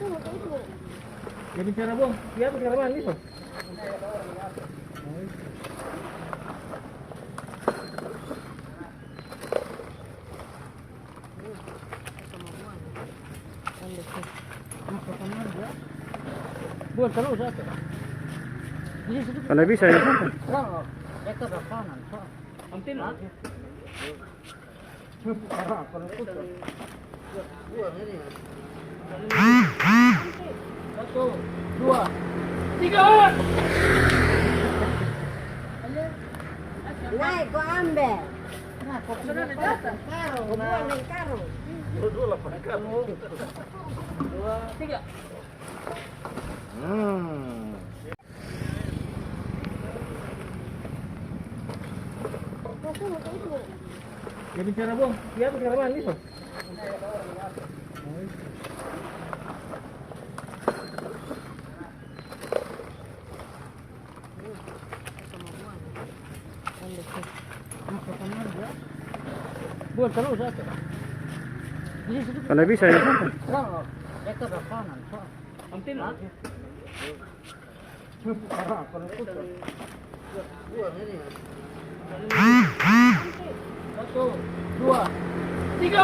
Ya bicara bung, dia bicara mana itu? Buat kalau udah. Mana bisa ya? Kalau itu ke kanan, Pak. Nanti lah. Satu, dua, tiga. Naik, kau ambil. Nah, kok sudah datang? Karo, kau buang dari karo. Dua, tiga. Ya bicara bung, dia bicara mana itu? Buat kalau udah. Mana bisa ya? Kalau itu ke kanan, Pak. Nanti lah. Satu, dua, tiga.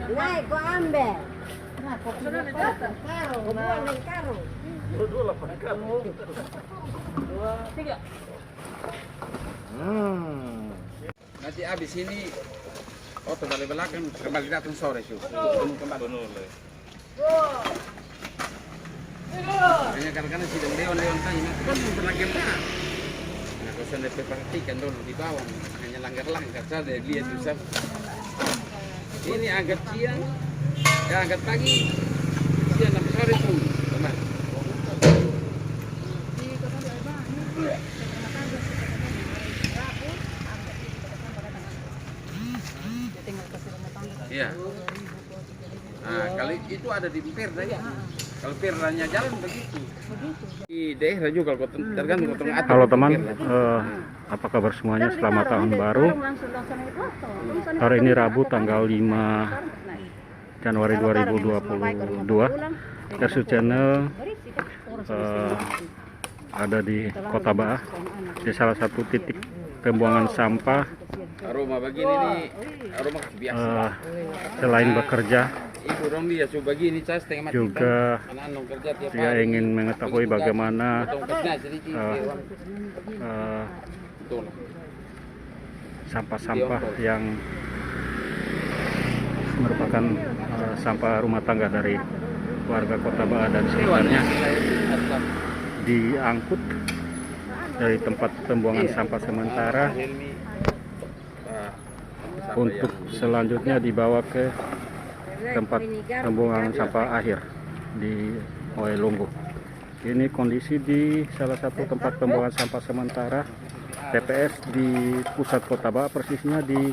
Naik, kau ambil. Nah, kok sudah datang? Karo, kau buang dari karo. Dua, tiga. Nanti habis ini balik belakang kembali datang sore sih. Kembali. Hanya kadang-kadang sidang dewan tanya, kan lagi mana? Nah, kalau saya perhatikan dulu di bawah, hanya langgar-langgar saja lihat bisa. Ini agak siang, ya agak pagi, siang sampai sore pun, teman. Iya. Nah, kalau itu ada di Perda ya. Kalau Perdanya jalan begitu. Di daerah juga kalau tergantung atur. Halo teman, apa kabar semuanya? Selamat tahun baru. Hari ini Rabu tanggal 5 Januari 2022. Kasus channel ada di Kota Baah, di salah satu titik pembuangan sampah. Aroma begini nih, aroma biasa. Selain bekerja, Ibu dong dia coba begini saya setengah mati. juga Anak-anak kerja tiap dia hari. ingin mengetahui bagaimana sampah-sampah yang merupakan sampah rumah tangga dari warga Kota Baah dan sekitarnya diangkut dari tempat pembuangan sampah sementara untuk selanjutnya dibawa ke tempat pembuangan sampah akhir di Oelunggu. Ini kondisi di salah satu tempat pembuangan sampah sementara TPS di pusat Kota Baah, persisnya di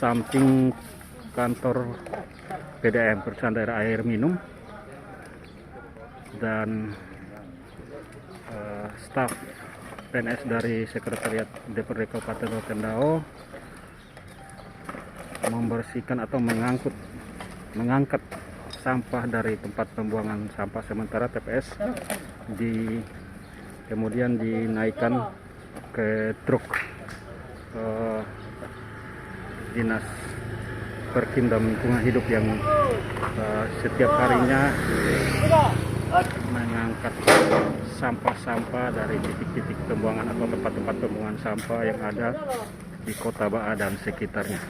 samping kantor PDAM, Perusahaan Daerah Air Minum, dan staf PNS dari Sekretariat DPRD Kabupaten Rotendao membersihkan atau mengangkat sampah dari tempat pembuangan sampah sementara TPS, kemudian dinaikkan ke truk Dinas Perkimdam Lingkungan Hidup yang setiap harinya mengangkat sampah-sampah dari titik-titik pembuangan atau tempat-tempat pembuangan sampah yang ada di Kota Baah dan sekitarnya.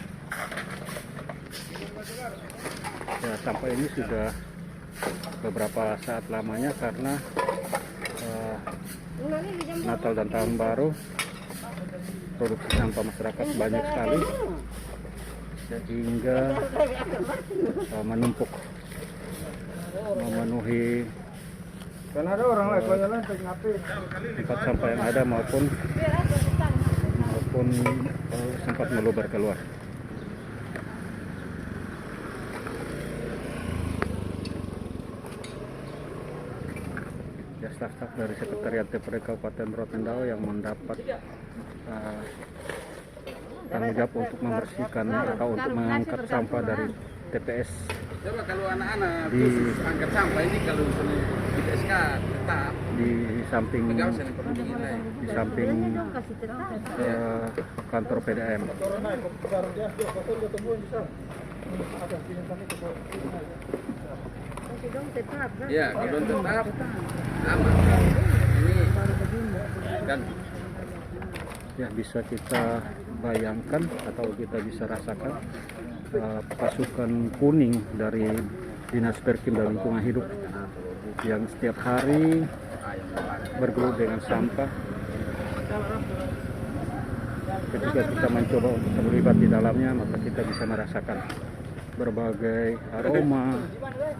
Ya, sampah ini sudah beberapa saat lamanya karena Natal dan Tahun Baru produksi sampah masyarakat banyak sekali sehingga menumpuk memenuhi tempat sampah yang ada maupun sempat meluber keluar. Ya, staf-staf dari Sekretariat DPRD Kabupaten Rotendao yang mendapat bertanggung jawab untuk membersihkan atau untuk mengangkat sampah dari TPS Coba kalau anak-anak khusus angkat sampah ini kalau misalnya di PSK tetap di samping pegawai saya perlu dinilai. di samping kantor PDAM. Ya, kalau tetap aman. Ini dan Ya, bisa kita bayangkan atau kita bisa rasakan pasukan kuning dari Dinas Perkim dan Lingkungan Hidup yang setiap hari bergelut dengan sampah. Ketika kita mencoba untuk terlibat di dalamnya, maka kita bisa merasakan berbagai aroma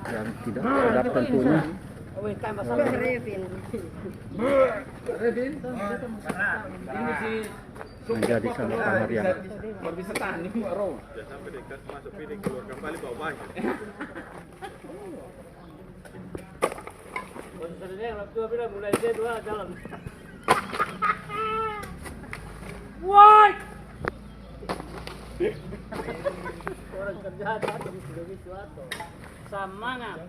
yang tidak sedap tentunya. Menjadi sangat meriah. baru bisa tahan nih bro. Sampai dekat masuk piring keluar kembali bawa banyak. mulai dia dua jalan. Woi! Orang kerja ada di situ atau semangat.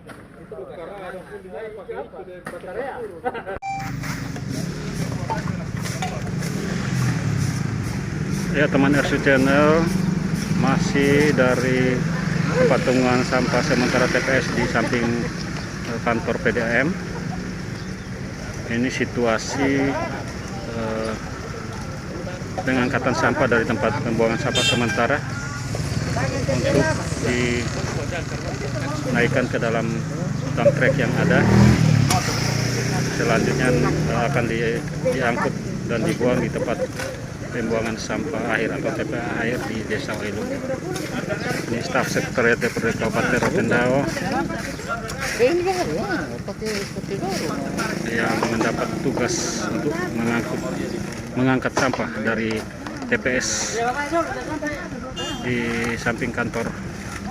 Ya, teman RC Channel, masih dari tempat pembuangan sampah sementara TPS di samping kantor PDAM. Ini situasi pengangkatan sampah dari tempat pembuangan sampah sementara untuk dinaikkan ke dalam dump truck yang ada. Selanjutnya akan diangkut dan dibuang di tempat pembuangan sampah akhir atau TPA akhir di Desa Wailungu. Ini staf sekretariat DPRD Kabupaten Rotendao yang mendapat tugas untuk mengangkat sampah dari TPS di samping kantor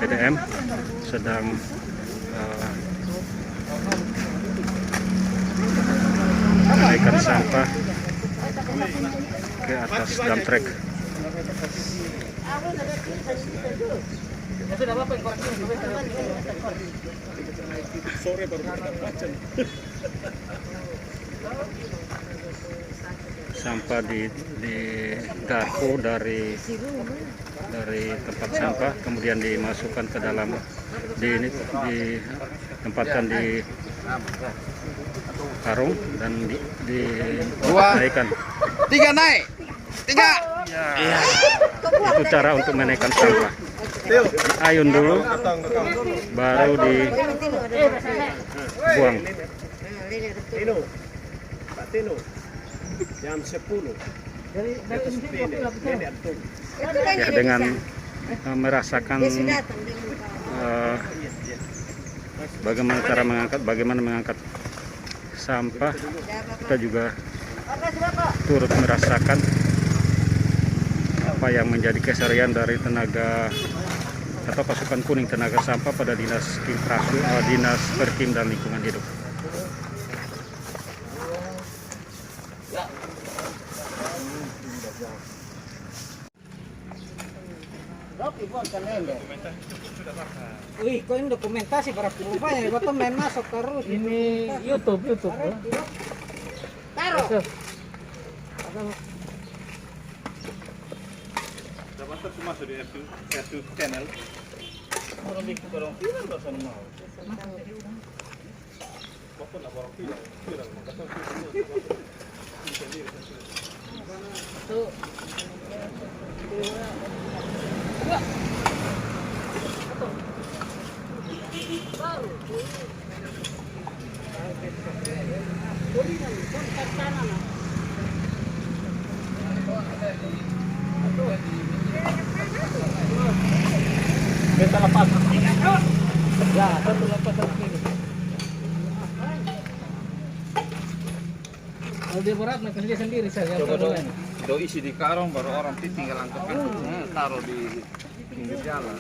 PDAM sedang menaikkan sampah ke atas dump truck. Sampah digarpu dari tempat sampah, kemudian dimasukkan ke dalam ditempatkan di karung dan dinaikkan. 3 naik. 3. Ya, itu cara untuk menaikkan sampah. Diayun dulu, baru dibuang. Jam 10. Ya, dengan merasakan bagaimana mengangkat sampah, kita juga turut merasakan apa yang menjadi keseharian dari tenaga atau pasukan kuning tenaga sampah pada Dinas Perkim dan Lingkungan Hidup. Wih, kok ini dokumentasi para perubahan ya, bapak main masuk terus. Ini YouTube. Taruh. Dapat masuk di RC Channel. Orang bikin orang viral loh sana mau. Walaupun lah orang viral, maka Tuh. Beta lepas. Ya, satu lepas ini. Kalau dia berat, makan dia sendiri saya. Coba do isi di karung baru orang tinggal angkatkan taruh di pinggir jalan.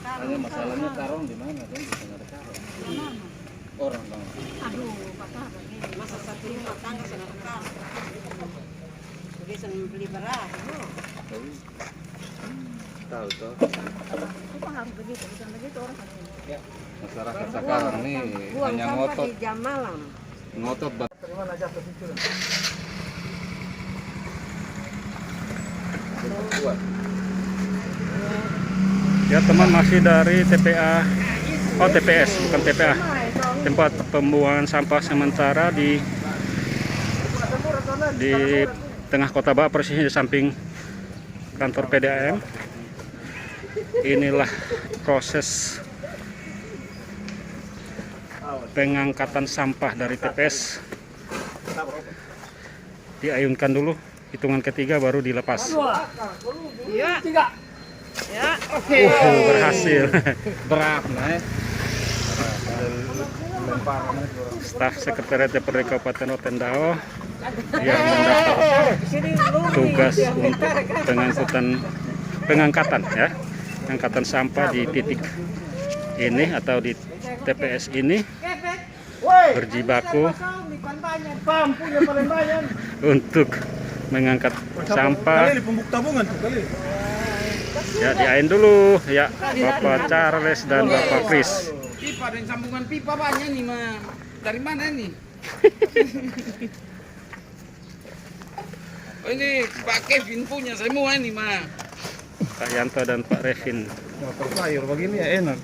Hanya masalahnya karung di mana kan? Di tengah karung. Orang bang. Aduh, patah begini. Masa satu rumah tangga Bisa beli beras. Tahu toh. Itu harus begitu, bukan begitu orang harus. Masyarakat sekarang nih Buang hanya sampah ngotot, di jam malam. ngotot banget. Ya teman, masih dari TPA, oh TPS bukan TPA, tempat pembuangan sampah sementara di tengah kota Bak, persisnya di samping kantor PDAM. Inilah proses pengangkatan sampah dari TPS. Diayunkan dulu, hitungan ketiga baru dilepas. Ya. Ya. Berhasil. Berat nah. Staf Sekretariat DPRD Kabupaten Rotendao yang mendapat tugas untuk pengangkatan ya, pengangkatan sampah di titik ini atau di TPS ini berjibaku untuk mengangkat sampah. Ya, diain dulu ya Bapak Charles dan Bapak Chris. Pipa dan sambungan pipa banyak nih mah. Dari mana nih? Oh, ini Pak Kevin punya semua ini mah. Pak Yanto dan Pak Revin. Motor sayur begini ya enak.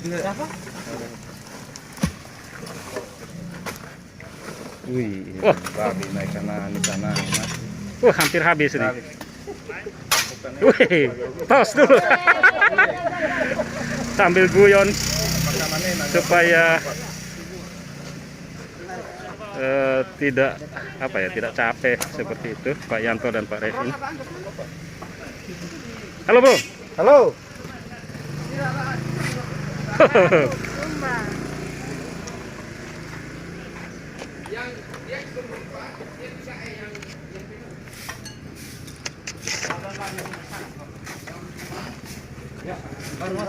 Wih, Wah. babi naik di sana. Hampir habis nih. Wih, tos dulu. Sambil guyon supaya tidak tidak capek seperti itu Pak Yanto dan Pak Revin. Halo Bro. Halo.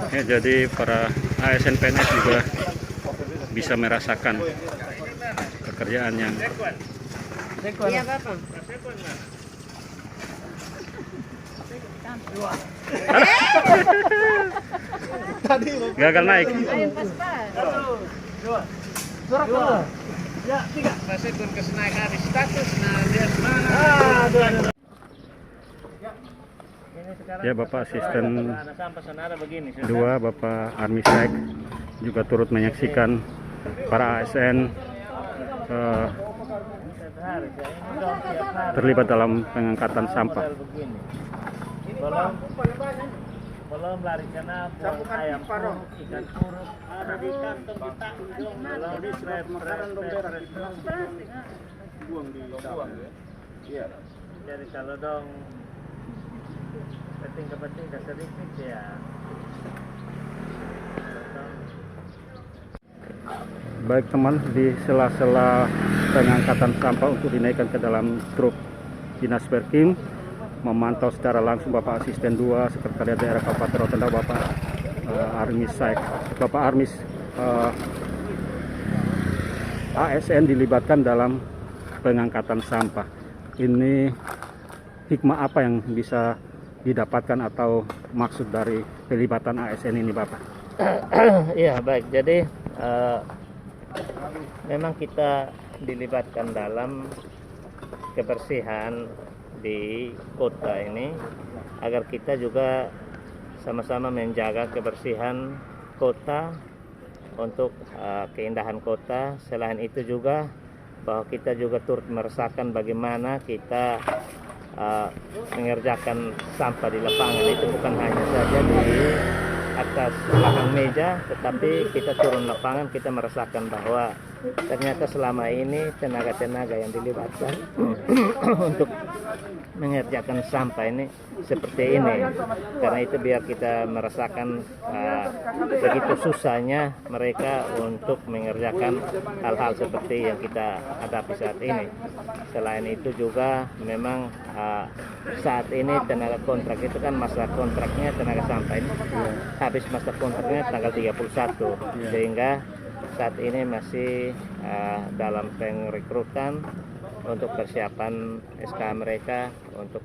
Ya, jadi para ASN PNS juga bisa merasakan pekerjaan yang Iya, Bapak. gagal naik. Ayo pas-pas. Saya turun ke kenaikan status, nah dia mana? Ya, Bapak Asisten 2 Bapak Army Sek juga turut menyaksikan para ASN terlibat dalam pengangkatan sampah. Belum lari kena buang ayam puruk, ikan puruk, ada di kantong kita, belum di buang di dalam. Iya. Jadi kalau dong penting sedikit ya. Baik teman, di sela-sela pengangkatan sampah untuk dinaikkan ke dalam truk Dinas Perkim, memantau secara langsung Bapak Asisten 2 Sekretariat Daerah Kabupaten Rotendao Bapak Armis Saik. Bapak Armis, ASN dilibatkan dalam pengangkatan sampah. Ini hikmah apa yang bisa didapatkan atau maksud dari pelibatan ASN ini Bapak? Iya, baik. Jadi memang kita dilibatkan dalam kebersihan di kota ini agar kita juga sama-sama menjaga kebersihan kota untuk keindahan kota. Selain itu juga bahwa kita juga turut merasakan bagaimana kita mengerjakan sampah di lapangan. Itu bukan hanya saja di atas belakang meja, tetapi kita turun lapangan, kita merasakan bahwa ternyata selama ini tenaga-tenaga yang dilibatkan untuk mengerjakan sampah ini seperti ini. Karena itu biar kita merasakan begitu susahnya mereka untuk mengerjakan hal-hal seperti yang kita hadapi saat ini. Selain itu juga memang saat ini tenaga kontrak itu kan masa kontraknya tenaga sampah ini habis masa kontraknya tanggal 31, sehingga saat ini masih dalam pengrekrutan untuk persiapan SK mereka untuk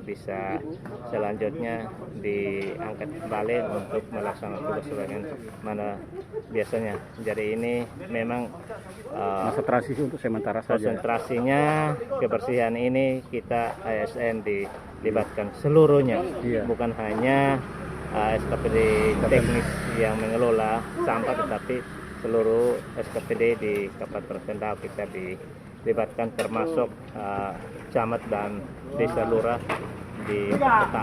bisa selanjutnya diangkat kembali untuk melaksanakan tugas dengan mana biasanya. Jadi ini memang Masa transisi untuk sementara saja. konsentrasinya kebersihan ini kita ASN dilibatkan seluruhnya, Iya. bukan hanya SKPD teknis yang mengelola sampah, tetapi seluruh SKPD di Kabupaten Sendau kita dilibatkan, termasuk camat dan desa lurah di kota.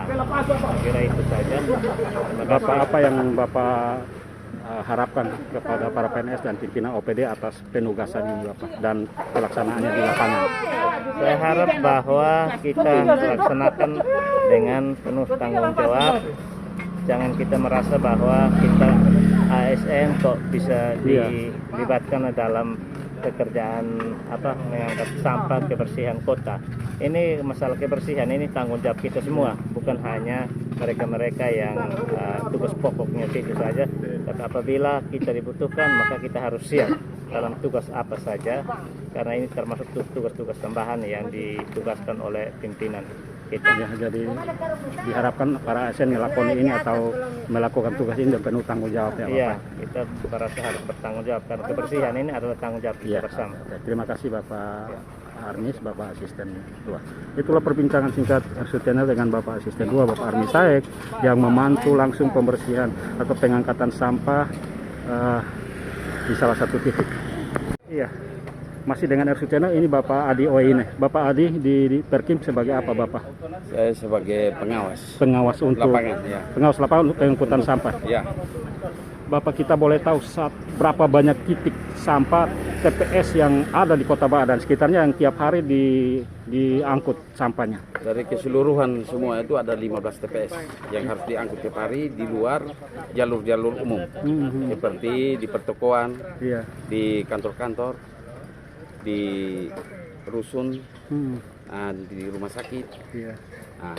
Kira itu saja. Terima kasih. Bapak, apa yang Bapak harapkan kepada para PNS dan pimpinan OPD atas penugasan ini Bapak dan pelaksanaannya di lapangan? Saya harap bahwa kita laksanakan dengan penuh tanggung jawab. Jangan kita merasa bahwa kita ASN kok bisa dilibatkan dalam pekerjaan mengangkat sampah kebersihan kota. Ini masalah kebersihan ini tanggung jawab kita semua, bukan hanya mereka-mereka yang tugas pokoknya itu saja. Tapi apabila kita dibutuhkan, maka kita harus siap dalam tugas apa saja, karena ini termasuk tugas-tugas tambahan yang ditugaskan oleh pimpinan kita. Ya, jadi diharapkan para ASN melakoni ini atau melakukan tugas ini dengan penuh tanggung jawab ya Bapak. Iya, kita merasa harus bertanggung jawab karena kebersihan ini adalah tanggung jawab kita bersama. Oke, terima kasih Bapak Armis, Bapak Asisten 2. Itulah perbincangan singkat RSU Channel dengan Bapak Asisten 2, Bapak Armis Saek, yang memantau langsung pembersihan atau pengangkatan sampah di salah satu titik. Iya, masih dengan RSU Channel, ini Bapak Adi Oine. Bapak Adi di Perkim sebagai apa Bapak? Saya sebagai pengawas Pengawas untuk lapangan, ya. pengawas lapangan untuk pengangkutan sampah. Ya, Bapak, kita boleh tahu berapa banyak titik sampah TPS yang ada di Kota Baak dan sekitarnya yang tiap hari diangkut sampahnya? dari keseluruhan semua itu ada 15 TPS yang harus diangkut tiap hari di luar jalur-jalur umum, seperti di pertokoan, Iya. di kantor-kantor, di rusun, di rumah sakit. Iya. Nah,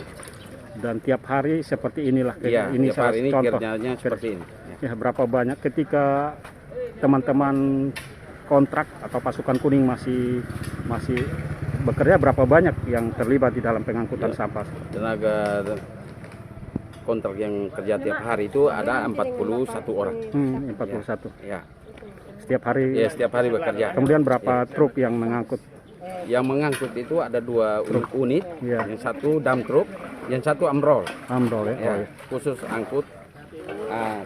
Dan tiap hari seperti inilah. iya, Ini tiap hari ini contoh. kerjanya seperti ini. Ya, Ya. berapa banyak ketika teman-teman kontrak atau pasukan kuning masih bekerja, berapa banyak yang terlibat di dalam pengangkutan sampah? Tenaga kontrak yang kerja tiap hari itu ada 41 orang. 41. Ya, Setiap hari. ya setiap hari bekerja. Kemudian berapa truk yang mengangkut? Yang mengangkut itu ada 2 unit, Iya. yang satu dump truck, yang satu amrol. Amrol ya. Ya, Oh, iya. khusus angkut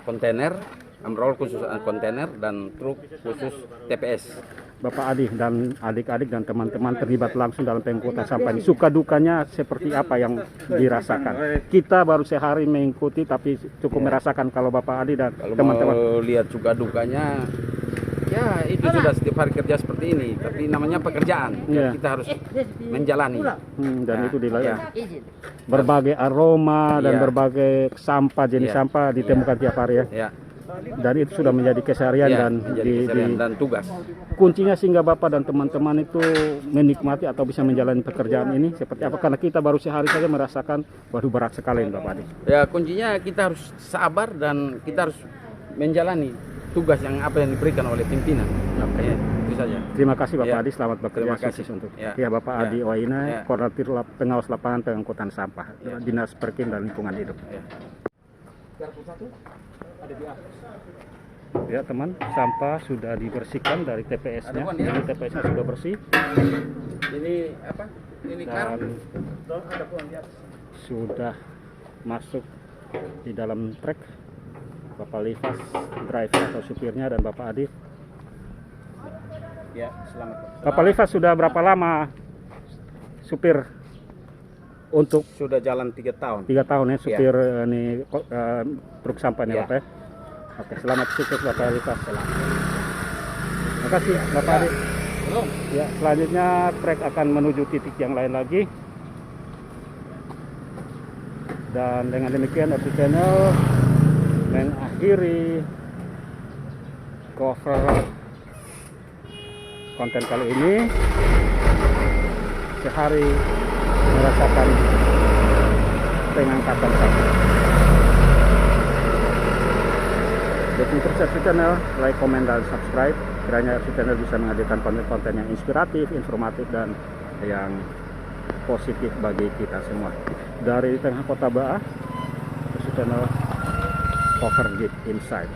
kontainer, amrol khusus kontainer, dan truk khusus TPS. Bapak Adi dan adik-adik dan teman-teman terlibat langsung dalam pengangkutan sampah ini. Suka dukanya seperti apa yang dirasakan? Kita baru sehari mengikuti, tapi cukup merasakan kalau Bapak Adi dan Kalau teman-teman. mau lihat suka dukanya, ya itu sudah setiap hari kerja seperti ini. Tapi namanya pekerjaan, Iya. kita harus menjalani. Dan Nah, itu ya. berbagai aroma dan Iya. berbagai sampah, jenis Iya. sampah ditemukan tiap hari ya. Ya, Dan itu sudah menjadi keseharian ya, dan menjadi keseharian dan tugas. kuncinya sehingga Bapak dan teman-teman itu menikmati atau bisa menjalani pekerjaan ini seperti apa? Karena kita baru sehari saja merasakan, waduh berat sekali ini, Bapak Adi. Ya, kuncinya kita harus sabar dan kita harus menjalani tugas yang apa yang diberikan oleh pimpinan. Oke. Ya, itu saja. Terima kasih Bapak Ya. Adi, selamat bekerja, Terima kasih. sukses untuk. Ya. Ya, Bapak Ya. Adi Oina, Ya. Koordinator Pengawas Lapangan Pengangkutan Sampah, Dinas Perkim dan Lingkungan Hidup. Ya teman, sampah sudah dibersihkan dari TPS-nya. Ini TPS-nya sudah bersih Ini apa? Ini dan karung. sudah masuk di dalam trek. Bapak Livas, driver atau supirnya, dan Bapak Adi. Ya, selamat. Bapak Livas sudah berapa lama supir untuk Sudah jalan 3 tahun. 3 tahun ya supir ini truk sampah ini Ya. Bapak ya? Oke, selamat sukses Bapak Livas. Terima kasih Bapak Adi. Belum. Ya, selanjutnya trek akan menuju titik yang lain lagi. Dan dengan demikian RSU Channel mengakhiri cover konten kali ini. Sehari merasakan pengangkatan sampah. Dukung terus RSU Channel, like, komen, dan subscribe. Kiranya RSU Channel bisa menghadirkan konten-konten yang inspiratif, informatif, dan yang positif bagi kita semua. Dari tengah kota Baah, tunnel overgeat inside.